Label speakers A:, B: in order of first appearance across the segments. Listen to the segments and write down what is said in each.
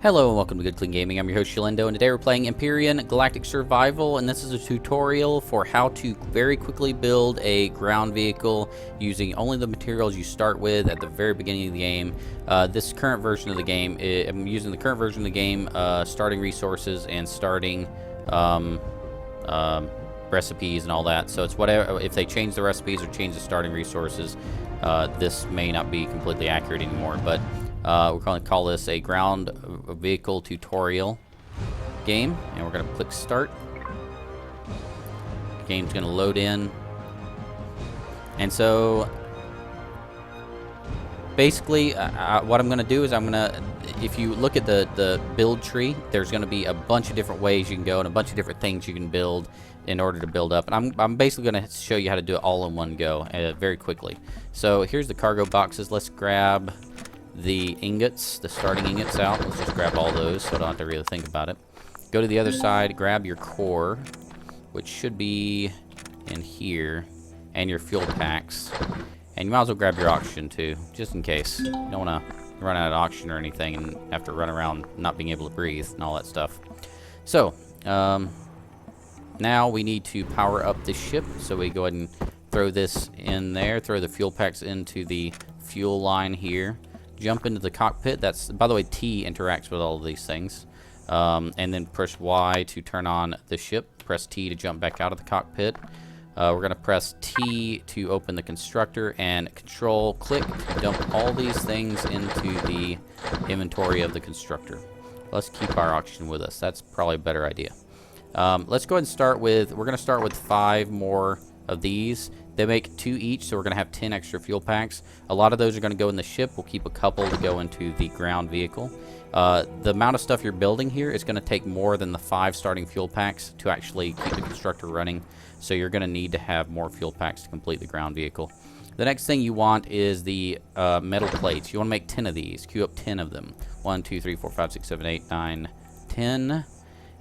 A: Hello and welcome to Good Clean Gaming. I'm your host Shalendo, and today we're playing Empyrion Galactic Survival, and this is a tutorial for how to very quickly build a ground vehicle using only the materials you start with at the very beginning of the game. This current version of the game, I'm using the current version of the game, starting resources and starting recipes and all that. So it's whatever. If they change the recipes or change the starting resources, this may not be completely accurate anymore, but we're going to call this a ground vehicle tutorial game, and we're going to click start. The game's going to load in, and so basically what I'm going to do is if you look at the build tree, there's going to be a bunch of different ways you can go and a bunch of different things you can build in order to build up, and I'm basically going to show you how to do it all in one go very quickly. So here's the cargo boxes. Let's grab the ingots, the starting ingots out. Let's just grab all those so I don't have to really think about it. Go to the other side, grab your core, which should be in here, and your fuel packs. And you might as well grab your oxygen too, just in case. You don't want to run out of oxygen or anything and have to run around not being able to breathe and all that stuff. So, now we need to power up this ship. So we go ahead and throw this in there, throw the fuel packs into the fuel line here. Jump into the cockpit. That's, by the way, T interacts with all of these things. And then press Y to turn on the ship. Press T to jump back out of the cockpit. We're going to press T to open the constructor, and Control click to dump all these things into the inventory of the constructor. Let's keep our oxygen with us. That's probably a better idea. Let's go ahead and start with, we're going to start with 5 more of these. They make 2 each, so we're going to have 10 extra fuel packs. A lot of those are going to go in the ship. We'll keep a couple to go into the ground vehicle. The amount of stuff you're building here is going to take more than the 5 starting fuel packs to actually keep the constructor running. So you're going to need to have more fuel packs to complete the ground vehicle. The next thing you want is the metal plates. You want to make 10 of these. Queue up 10 of them. 1, 2, 3, 4, 5, 6, 7, 8, 9, 10.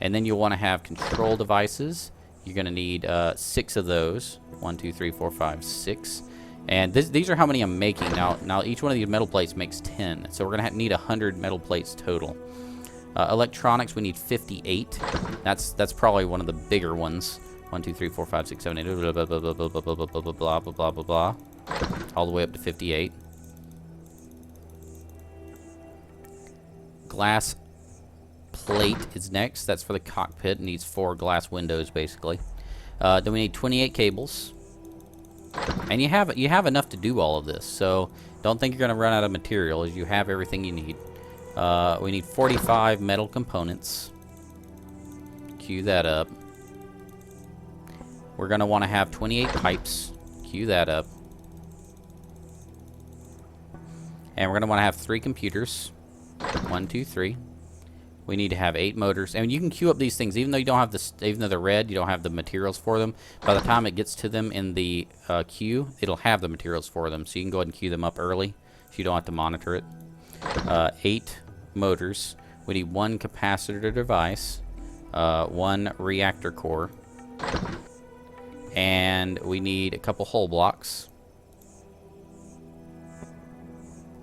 A: And then you'll want to have control devices. You're going to need 6 of those. 1, 2, 3, 4, 5, 6. And these are how many I'm making. Now each one of these metal plates makes 10. So we're going to need 100 metal plates total. Electronics, we need 58. That's probably one of the bigger ones. 1, 2, 3, 4, 5, 6, 7, 8, blah, blah, blah, blah, blah, blah, blah, blah, blah, blah, blah, blah, blah, all the way up to 58. Glass plate is next. That's for the cockpit. It needs 4 glass windows, basically. Then we need 28 cables, and you have enough to do all of this. So don't think you're going to run out of material, as you have everything you need. We need 45 metal components. Queue that up. We're going to want to have 28 pipes. Queue that up. And we're going to want to have 3 computers. 1, 2, 3. We need to have 8 motors, and you can queue up these things even though you don't have even though they're red, you don't have the materials for them. By the time it gets to them in the queue, it'll have the materials for them, so you can go ahead and queue them up early, so you don't have to monitor it. 8 motors. We need 1 capacitor device, 1 reactor core, and we need a couple hull blocks.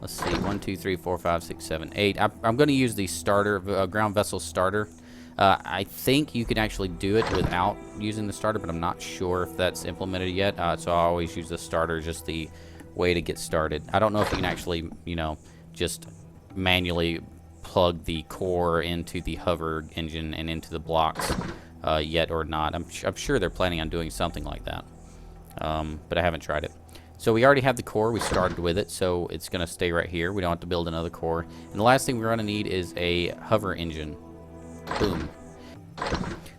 A: Let's see, 1, 2, 3, 4, 5, 6, 7, 8. I'm going to use the starter, ground vessel starter. I think you can actually do it without using the starter, but I'm not sure if that's implemented yet. So I always use the starter, just the way to get started. I don't know if you can actually, just manually plug the core into the hover engine and into the blocks yet or not. I'm sure they're planning on doing something like that, but I haven't tried it. So we already have the core. We started with it, so it's going to stay right here. We don't have to build another core. And the last thing we're going to need is a hover engine. Boom.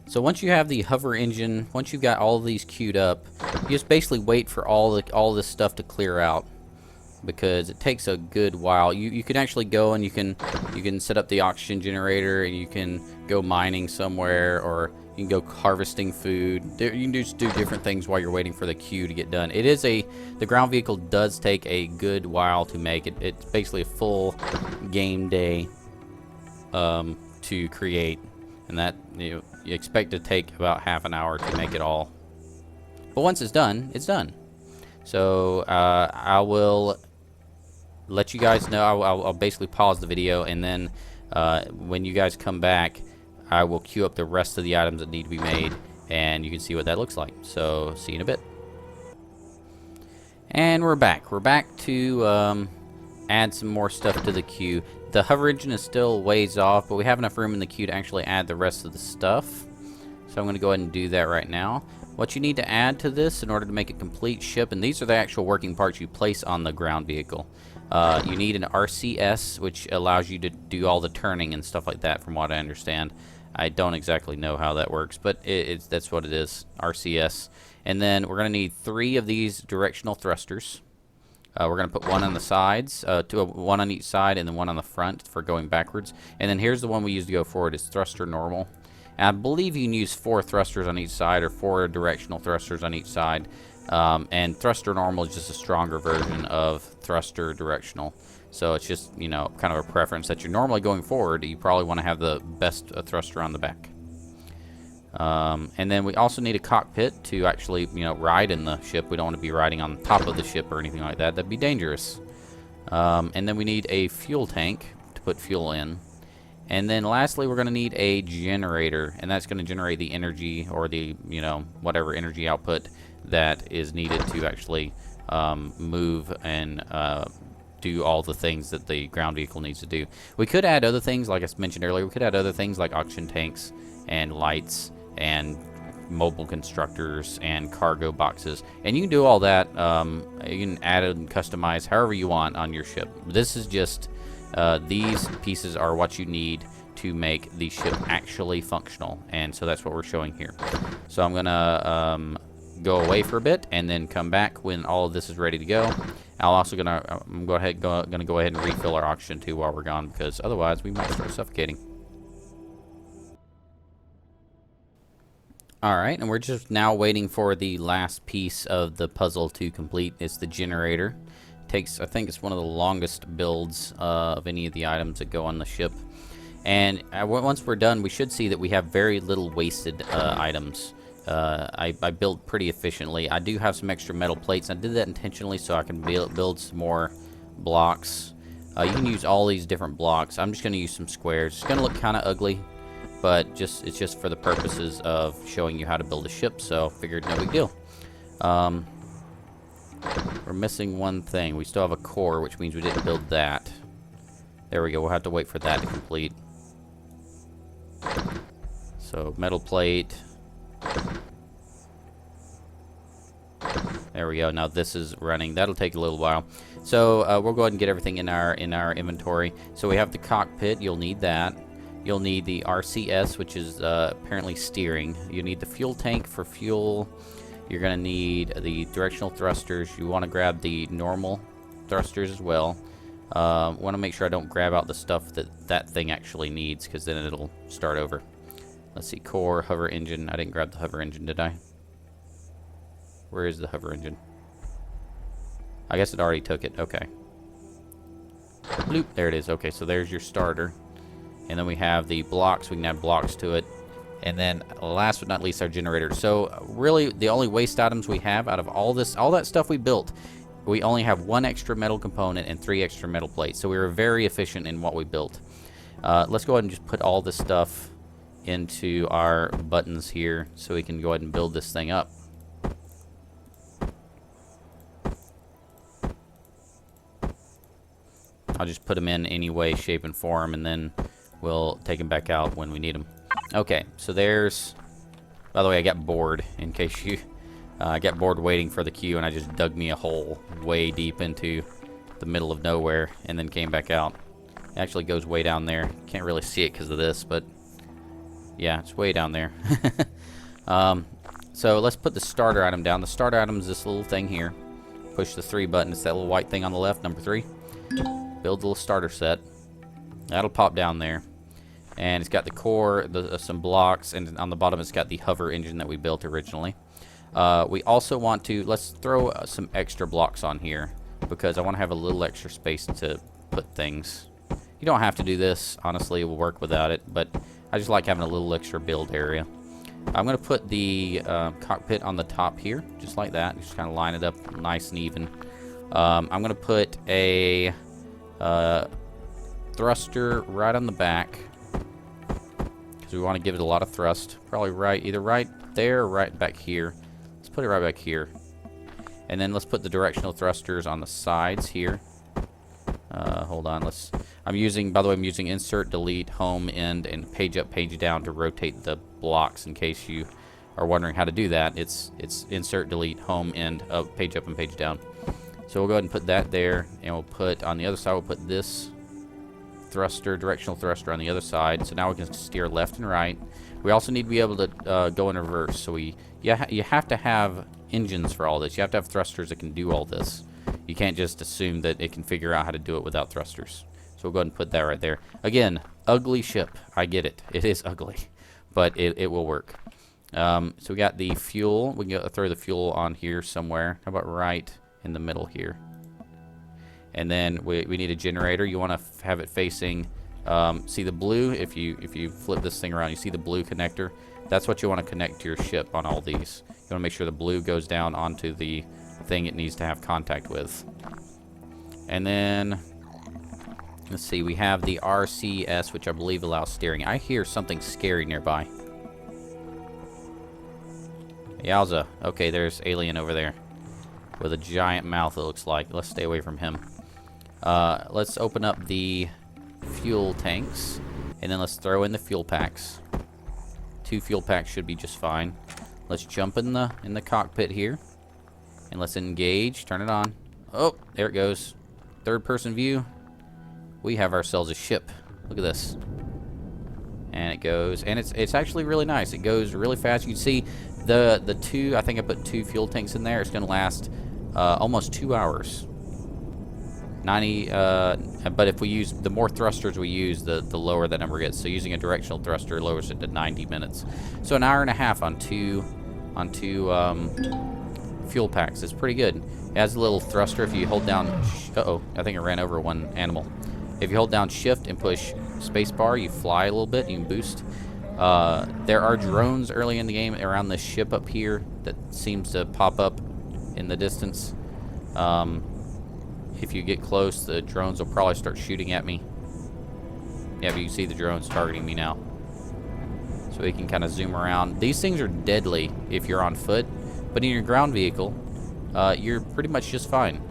A: So once you have the hover engine, once you've got all of these queued up, you just basically wait for all this stuff to clear out, because it takes a good while. You can actually go and you can set up the oxygen generator, and you can go mining somewhere, or you can go harvesting food. You can just do different things while you're waiting for the queue to get done. The ground vehicle does take a good while to make. It's basically a full game day to create, and that you expect to take about half an hour to make it all. But once it's done, it's done. So I will let you guys know. I'll basically pause the video, and then When you guys come back, I will queue up the rest of the items that need to be made, and you can see what that looks like. So, see you in a bit. And we're back. We're back to add some more stuff to the queue. The hover engine is still ways off, but we have enough room in the queue to actually add the rest of the stuff. So I'm going to go ahead and do that right now. What you need to add to this in order to make a complete ship, and these are the actual working parts you place on the ground vehicle. You need an RCS, which allows you to do all the turning and stuff like that, from what I understand. I don't exactly know how that works, but that's what it is, RCS. And then we're going to need 3 of these directional thrusters. We're going to put 1 on the sides, 1 on each side, and then 1 on the front for going backwards. And then here's the one we use to go forward. It's thruster normal. And I believe you can use 4 thrusters on each side, or 4 directional thrusters on each side. And thruster normal is just a stronger version of thruster directional. So it's just, you know, kind of a preference that you're normally going forward. You probably want to have the best thruster on the back. And then we also need a cockpit to actually, you know, ride in the ship. We don't want to be riding on top of the ship or anything like that. That'd be dangerous. And then we need a fuel tank to put fuel in. And then lastly, we're going to need a generator, and that's going to generate the energy, or the, you know, whatever energy output that is needed to actually move and do all the things that the ground vehicle needs to do. We could add other things, like I mentioned earlier. We could add other things like oxygen tanks and lights and mobile constructors and cargo boxes, and you can do all that. You can add and customize however you want on your ship. This is just these pieces are what you need to make the ship actually functional, and so that's what we're showing here. So I'm gonna go away for a bit and then come back when all of this is ready to go. I'm gonna go ahead and refill our oxygen too while we're gone, because otherwise we might start suffocating. Alright, and we're just now waiting for the last piece of the puzzle to complete. It's the generator. I think it's one of the longest builds of any of the items that go on the ship. And once we're done, we should see that we have very little wasted items. I built pretty efficiently. I do have some extra metal plates. I did that intentionally so I can build some more blocks. You can use all these different blocks. I'm just going to use some squares. It's going to look kind of ugly, but it's just for the purposes of showing you how to build a ship, so figured no big deal. We're missing one thing. We still have a core, which means we didn't build that. There we go. We'll have to wait for that to complete. So, metal plate. There we go. Now this is running. That'll take a little while. So, we'll go ahead and get everything in our inventory. So, we have the cockpit. You'll need that. You'll need the RCS, which is apparently steering. You need the fuel tank for fuel. You're going to need the directional thrusters. You want to grab the normal thrusters as well. Want to make sure I don't grab out the stuff that thing actually needs, because then it'll start over. Let's see, core, hover engine. I didn't grab the hover engine, did I? Where is the hover engine? I guess it already took it. Okay. Bloop. There it is. Okay, so there's your starter. And then we have the blocks. We can add blocks to it. And then last but not least, our generator. So really the only waste items we have out of all that stuff we built, we only have 1 extra metal component and 3 extra metal plates. So we were very efficient in what we built. Let's go ahead and just put all this stuff into our buttons here so we can go ahead and build this thing up. I'll just put them in any way, shape, and form, and then we'll take them back out when we need them. Okay, so there's... By the way, I got bored, in case you... I got bored waiting for the queue, and I just dug me a hole way deep into the middle of nowhere, and then came back out. It actually goes way down there. Can't really see it because of this, but... Yeah, it's way down there. So let's put the starter item down. The starter item is this little thing here. Push the 3 button. It's that little white thing on the left, number 3. Build a little starter set. That'll pop down there. And it's got the core, some blocks, and on the bottom it's got the hover engine that we built originally. We also want to, let's throw some extra blocks on here, because I want to have a little extra space to put things. You don't have to do this, honestly, it will work without it, but I just like having a little extra build area. I'm going to put the cockpit on the top here, just like that. Just kind of line it up nice and even. I'm going to put a thruster right on the back, because we want to give it a lot of thrust. Probably either right there or right back here. Let's put it right back here. And then let's put the directional thrusters on the sides here. Hold on, by the way, I'm using insert, delete, home, end, and page up, page down to rotate the blocks. In case you are wondering how to do that, it's insert, delete, home, end, up, page up, and page down. So we'll go ahead and put that there, and we'll put on the other side, we'll put this thruster, directional thruster on the other side. So now we can steer left and right. We also need to be able to go in reverse. So you have to have engines for all this. You have to have thrusters that can do all this. You can't just assume that it can figure out how to do it without thrusters. So we'll go ahead and put that right there. Again, ugly ship. I get it. It is ugly, but it will work. So we got the fuel. We can throw the fuel on here somewhere. How about right in the middle here? And then we need a generator. You want to have it facing, see the blue? If you flip this thing around, you see the blue connector? That's what you want to connect to your ship on all these. You want to make sure the blue goes down onto the thing it needs to have contact with. And then, let's see, we have the RCS, which I believe allows steering. I hear something scary nearby. Yowza. Okay, there's alien over there with a giant mouth, it looks like. Let's stay away from him. Let's open up the fuel tanks, and then let's throw in the fuel packs. 2 fuel packs should be just fine. Let's jump in the cockpit here, and let's engage. Turn it on. Oh, there it goes. Third person view. We have ourselves a ship. Look at this. And it goes, and it's actually really nice. It goes really fast. You can see the 2, I think I put 2 fuel tanks in there. It's going to last almost 2 hours. 90, but if we use, the more thrusters we use, the lower that number gets. So using a directional thruster lowers it to 90 minutes. So an hour and a half on two fuel packs is pretty good. It has a little thruster. If you hold down, uh-oh, I think I ran over one animal. If you hold down shift and push spacebar, you fly a little bit, you can boost. There are drones early in the game around this ship up here that seems to pop up in the distance. If you get close, the drones will probably start shooting at me. Yeah, but you can see the drones targeting me now. So we can kind of zoom around. These things are deadly if you're on foot, but in your ground vehicle, you're pretty much just fine.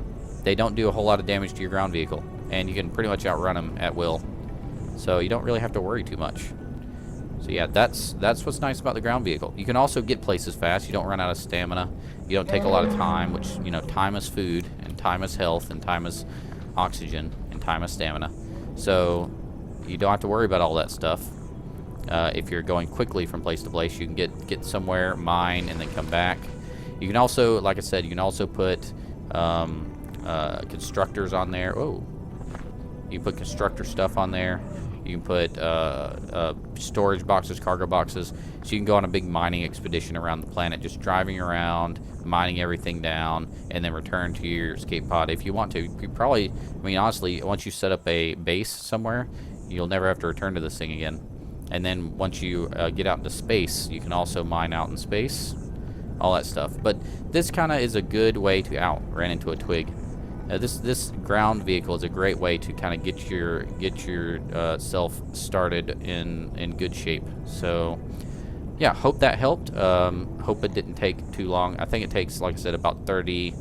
A: They don't do a whole lot of damage to your ground vehicle, and you can pretty much outrun them at will. So you don't really have to worry too much. So yeah, that's what's nice about the ground vehicle. You can also get places fast. You don't run out of stamina. You don't take a lot of time, which, you know, time is food, and time is health, and time is oxygen, and time is stamina. So you don't have to worry about all that stuff. If you're going quickly from place to place, you can get somewhere, mine, and then come back. You can also, like I said, you can also put constructors on there. Oh, you can put constructor stuff on there. You can put storage boxes, cargo boxes. So you can go on a big mining expedition around the planet, just driving around, mining everything down, and then return to your escape pod if you want to. You probably, I mean, honestly, once you set up a base somewhere, you'll never have to return to this thing again. And then once you get out into space, you can also mine out in space, all that stuff. But this kind of is a good way to ran into a twig. This ground vehicle is a great way to kind of get your self started in good shape. So yeah, hope that helped. Hope it didn't take too long. I think it takes, like I said, about 30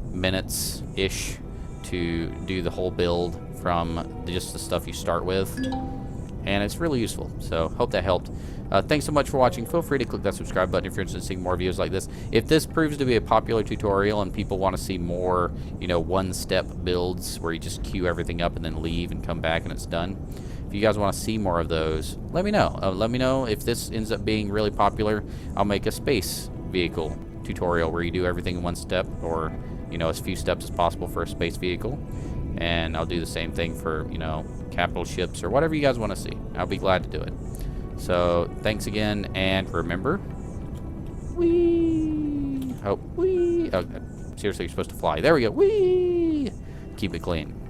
A: minutes ish to do the whole build from just the stuff you start with, and it's really useful. So hope that helped. Thanks so much for watching. Feel free to click that subscribe button if you're interested in seeing more videos like this. If this proves to be a popular tutorial and people want to see more, you know, one-step builds where you just queue everything up and then leave and come back and it's done, if you guys want to see more of those, let me know. Let me know if this ends up being really popular. I'll make a space vehicle tutorial where you do everything in one step, or, you know, as few steps as possible for a space vehicle. And I'll do the same thing for, you know, capital ships or whatever you guys want to see. I'll be glad to do it. So thanks again, and remember, whee! Oh, whee! Oh, seriously, you're supposed to fly. There we go. Whee! Keep it clean.